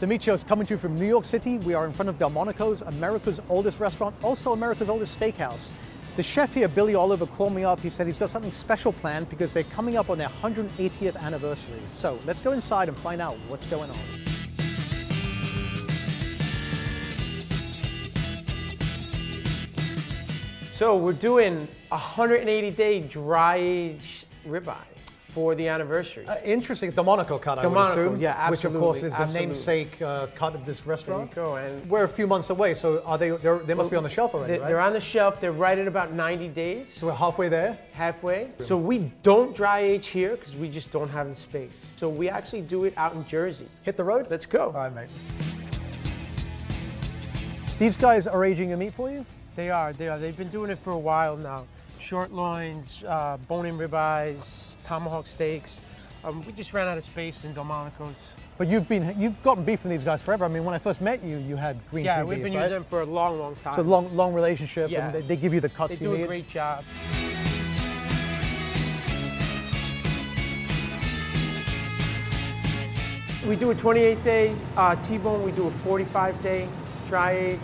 Delmonico is coming to you from New York City. We are in front of Delmonico's, America's oldest restaurant, also America's oldest steakhouse. The chef here, Billy Oliver, called me up. He said he's got something special planned because they're coming up on their 180th anniversary. So let's go inside and find out what's going on. So we're doing a 180-day dry-aged ribeye for the anniversary. Interesting. Delmonico cut, I would assume. Yeah, absolutely. Which, of course, is the absolutely. namesake cut of this restaurant. There you go. And we're a few months away, so are they must be on the shelf already, right? They're on the shelf. They're right at about 90 days. So we're halfway there? Halfway. So we don't dry age here because we just don't have the space. So we actually do it out in Jersey. Hit the road? Let's go. All right, mate. These guys are aging your meat for you? They are. They've been doing it for a while now. Short loins, bone-in ribeyes, tomahawk steaks. We just ran out of space in Delmonico's. But you've gotten beef from these guys forever. I mean, when I first met you, you had green tree beef, we've been using them for a long, long time. So long relationship, Yeah. and they give you the cuts you need. They do a great job. We do a 28-day T-bone. We do a 45-day dry-age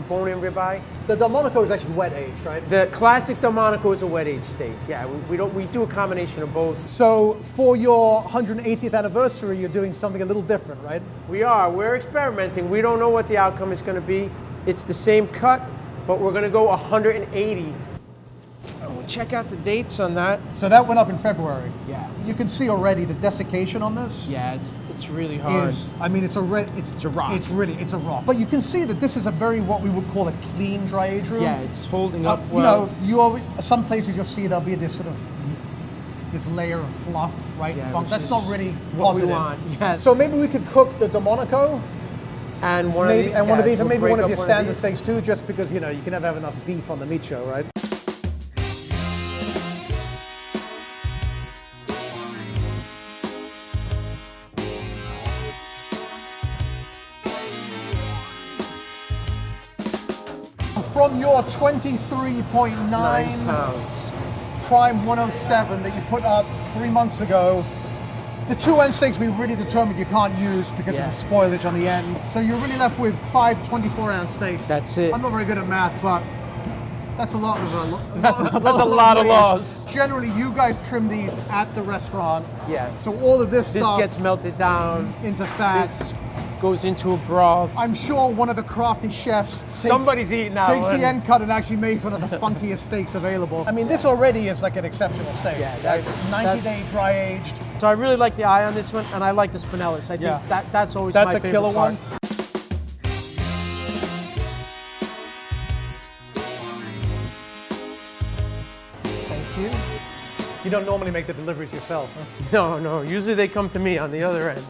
bone-in ribeye. The Delmonico is actually wet aged, right? The classic Delmonico is a wet-aged steak. Yeah, we do a combination of both. So for your 180th anniversary, you're doing something a little different, right? We're experimenting. We don't know what the outcome is going to be. It's the same cut, but we're going to go 180. And we'll check out the dates on that. So that went up in February. Yeah. You can see already the desiccation on this. Yeah, it's really hard. It's a rock. It's a rock. But you can see that this is a very, what we would call a clean dry age room. Yeah, it's holding up well. Some places you'll see there'll be this this layer of fluff, right? Yeah, That's not really what positive. we want. Yes. So maybe we could cook the Delmonico. And one of these, and maybe one of your standard steaks too, just because you can never have enough beef on the meat show, right? From your 23.9 pounds prime 107 that you put up 3 months ago, the two end steaks we really determined you can't use because of the spoilage on the end. So you're really left with 5 24-ounce steaks. That's it. I'm not very good at math, but that's a lot of that's a lot of loss. Generally, you guys trim these at the restaurant. Yeah. So all of this stuff gets melted down into fat. This goes into a broth. I'm sure one of the crafty chefs somebody's eating that takes the end cut and actually made one of the funkiest steaks available. I mean, this already is like an exceptional steak. Yeah, that's 90-day dry aged. So I really like the eye on this one, and I like the spinellis. I think that's always my favorite killer part. one. Thank you. You don't normally make the deliveries yourself, huh? No. Usually they come to me on the other end.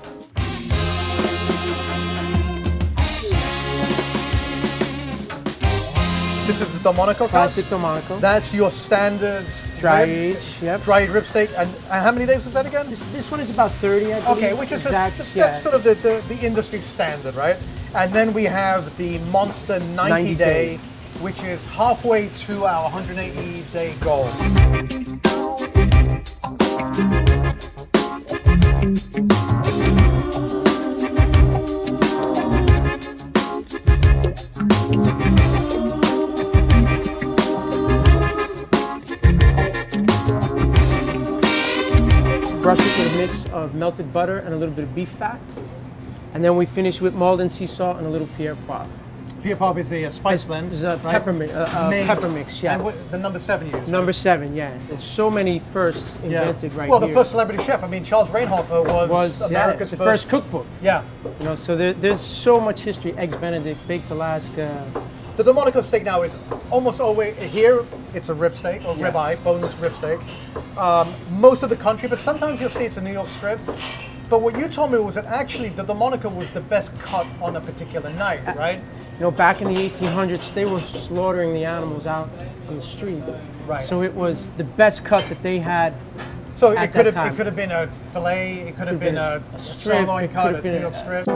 This is the Delmonico cut? Classic Delmonico. That's your standard dry age, yep. Dry aged rib steak. And how many days was that again? This one is about 30, I believe. Okay, which is that's sort of the industry standard, right? And then we have the Monster 90-day, which is halfway to our 180-day goal. Brush it with a mix of melted butter and a little bit of beef fat. And then we finish with Malden sea salt and a little Pierre Poivre. Pierre Poivre is a spice blend. It's a pepper mix, yeah. And the number 7 you use. Number 7, yeah. There's so many firsts invented right here. Well, the first celebrity chef. I mean, Charles Rainhofer was America's first cookbook. Yeah. So there's so much history. Eggs Benedict, baked Alaska. The Delmonico steak now is almost always, here it's a rib steak, or ribeye, boneless rib steak. Most of the country, but sometimes you'll see it's a New York strip. But what you told me was that actually the Delmonico was the best cut on a particular night, right? Back in the 1800s, they were slaughtering the animals out on the street. Right. So it was the best cut that they had. So it could have been a fillet, it could have been a strip, sirloin cut, a New York strip.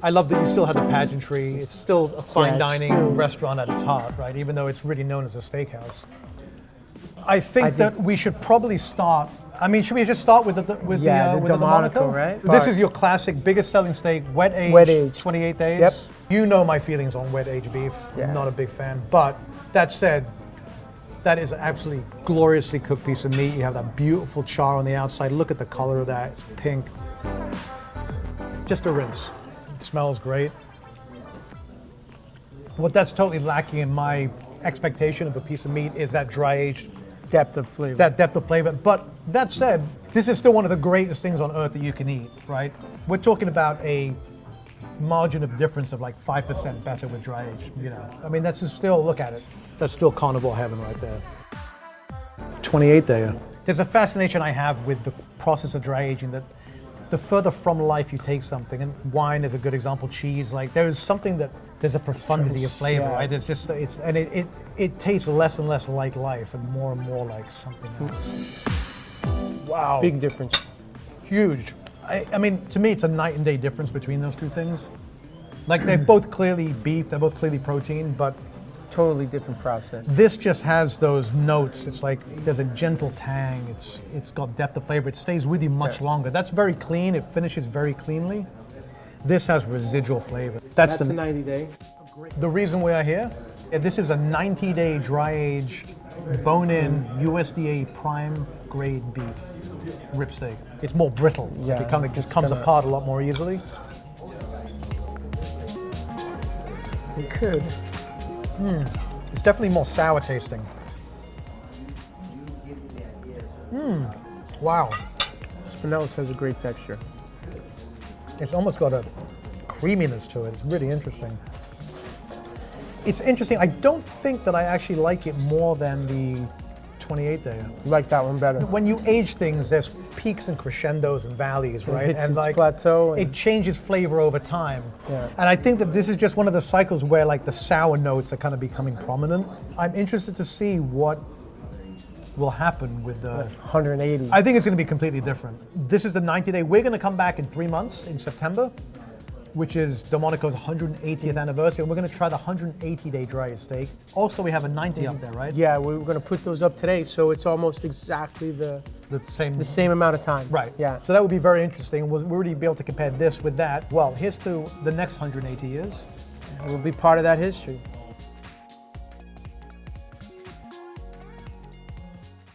I love that you still have the pageantry. It's still a fine dining restaurant at its heart, right? Even though it's really known as a steakhouse. I think that we should probably start. I mean, should we just start with the Delmonico, right? This is your classic, biggest selling steak, wet aged, 28 days. Yep. You know my feelings on wet aged beef. Yeah. I'm not a big fan, but that said, that is an absolutely gloriously cooked piece of meat. You have that beautiful char on the outside. Look at the color of that, it's pink. Just a rinse. It smells great. What that's totally lacking in my expectation of a piece of meat is that dry aged depth of flavor. That depth of flavor. But that said, this is still one of the greatest things on earth that you can eat, right? We're talking about a margin of difference of like 5% better with dry aged, you know. I mean, that's just still, look at it. That's still carnivore heaven right there. 28 there. There's a fascination I have with the process of dry aging that the further from life you take something, and wine is a good example, cheese, like there's something that, there's a profundity of flavor, yeah. right? It's just, it tastes less and less like life and more like something else. Wow. Big difference. Huge. I mean, to me, it's a night and day difference between those two things. Like they're both clearly beef, they're both clearly protein, but totally different process. this just has those notes. It's like there's a gentle tang. It's got depth of flavor. It stays with you much longer. That's very clean. It finishes very cleanly. This has residual flavor. That's the 90-day. The reason we are here, this is a 90-day dry age, bone-in USDA prime grade beef rib steak. It's more brittle. Yeah, it just comes apart a lot more easily. It could. It's definitely more sour tasting. Wow. Spinellis has a great texture. It's almost got a creaminess to it. It's really interesting. It's interesting. I don't think that I actually like it more than the 28 day. You like that one better? When you age things, there's peaks and crescendos and valleys, right? It hits and its plateau. It changes flavor over time. Yeah. And I think that this is just one of the cycles where like the sour notes are kind of becoming prominent. I'm interested to see what will happen with the 180. I think it's going to be completely different. This is the 90-day. We're going to come back in 3 months in September, which is Delmonico's 180th anniversary, and we're going to try the 180-day dry aged steak. Also, we have a 90 up there, right? Yeah, we were going to put those up today, so it's almost exactly the same amount of time. Right. Yeah. So that would be very interesting. We'll really be able to compare this with that. Well, here's to the next 180 years. We'll be part of that history.